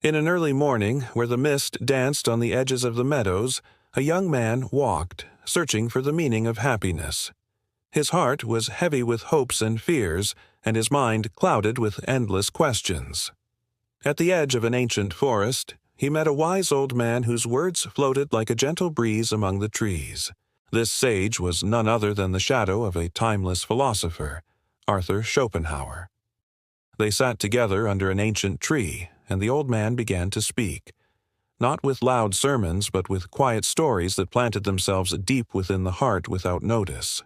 In an early morning, where the mist danced on the edges of the meadows, a young man walked, searching for the meaning of happiness. His heart was heavy with hopes and fears, and his mind clouded with endless questions. At the edge of an ancient forest, he met a wise old man whose words floated like a gentle breeze among the trees. This sage was none other than the shadow of a timeless philosopher, Arthur Schopenhauer. They sat together under an ancient tree, and the old man began to speak, not with loud sermons, but with quiet stories that planted themselves deep within the heart without notice,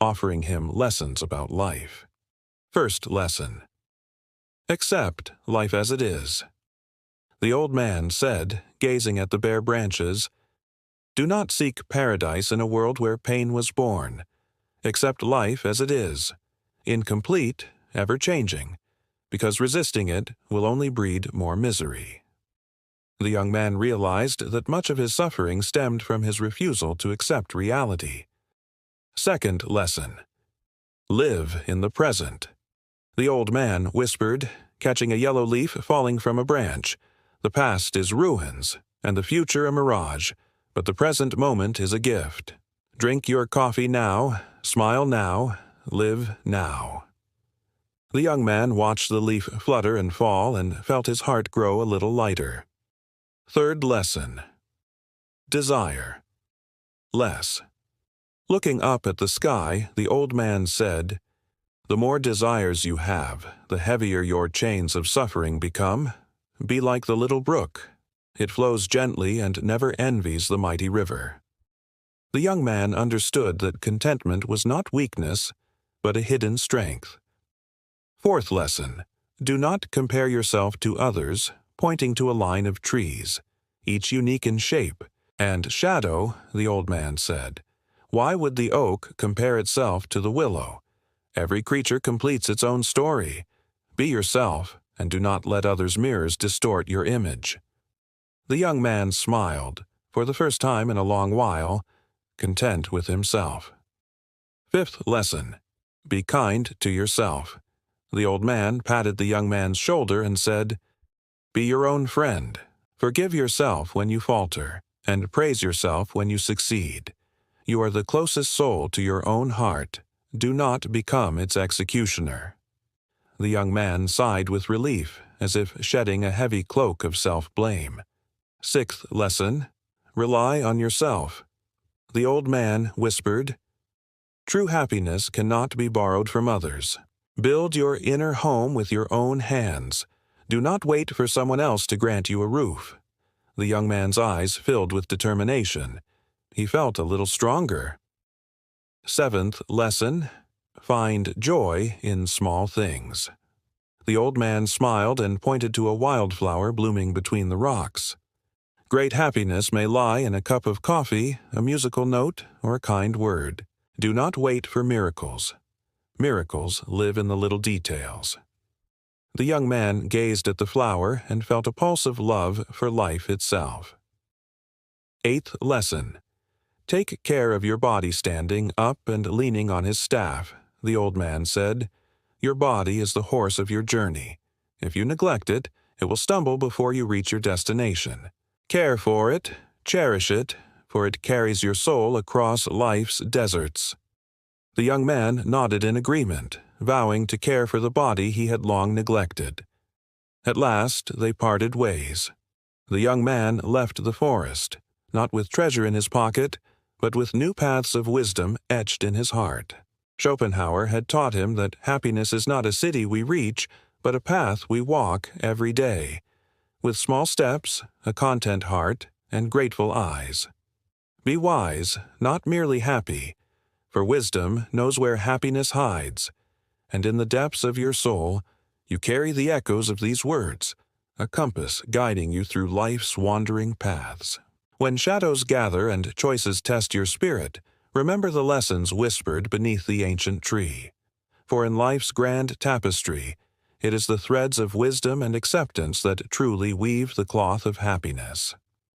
offering him lessons about life. First lesson: accept life as it is. The old man said, gazing at the bare branches, "Do not seek paradise in a world where pain was born. Accept life as it is, incomplete, ever-changing, because resisting it will only breed more misery." The young man realized that much of his suffering stemmed from his refusal to accept reality. Second lesson: live in the present. The old man whispered, catching a yellow leaf falling from a branch, "The past is ruins, and the future a mirage, but the present moment is a gift. Drink your coffee now, smile now, live now." The young man watched the leaf flutter and fall and felt his heart grow a little lighter. Third lesson: desire less. Looking up at the sky, the old man said, "The more desires you have, the heavier your chains of suffering become. Be like the little brook. It flows gently and never envies the mighty river." The young man understood that contentment was not weakness, but a hidden strength. Fourth lesson: do not compare yourself to others, pointing to a line of trees, each unique in shape and shadow. The old man said, "Why would the oak compare itself to the willow? Every creature completes its own story. Be yourself, and do not let others' mirrors distort your image." The young man smiled, for the first time in a long while, content with himself. Fifth lesson: be kind to yourself. The old man patted the young man's shoulder and said, "Be your own friend. Forgive yourself when you falter, and praise yourself when you succeed. You are the closest soul to your own heart. Do not become its executioner." The young man sighed with relief, as if shedding a heavy cloak of self-blame. Sixth lesson: rely on yourself. The old man whispered, "True happiness cannot be borrowed from others. Build your inner home with your own hands. Do not wait for someone else to grant you a roof." The young man's eyes filled with determination. He felt a little stronger. Seventh lesson: find joy in small things. The old man smiled and pointed to a wildflower blooming between the rocks. Great happiness may lie in a cup of coffee, a musical note, or a kind word. Do not wait for miracles. Miracles live in the little details. The young man gazed at the flower and felt a pulse of love for life itself. Eighth lesson: take care of your body standing up and leaning on his staff. The old man said, "Your body is the horse of your journey. If you neglect it, it will stumble before you reach your destination. Care for it, cherish it, for it carries your soul across life's deserts." The young man nodded in agreement, vowing to care for the body he had long neglected. At last they parted ways. The young man left the forest, not with treasure in his pocket, but with new paths of wisdom etched in his heart. Schopenhauer had taught him that happiness is not a city we reach, but a path we walk every day, with small steps, a content heart, and grateful eyes. Be wise, not merely happy, for wisdom knows where happiness hides, and in the depths of your soul you carry the echoes of these words, a compass guiding you through life's wandering paths. When shadows gather and choices test your spirit, remember the lessons whispered beneath the ancient tree. For in life's grand tapestry, it is the threads of wisdom and acceptance that truly weave the cloth of happiness.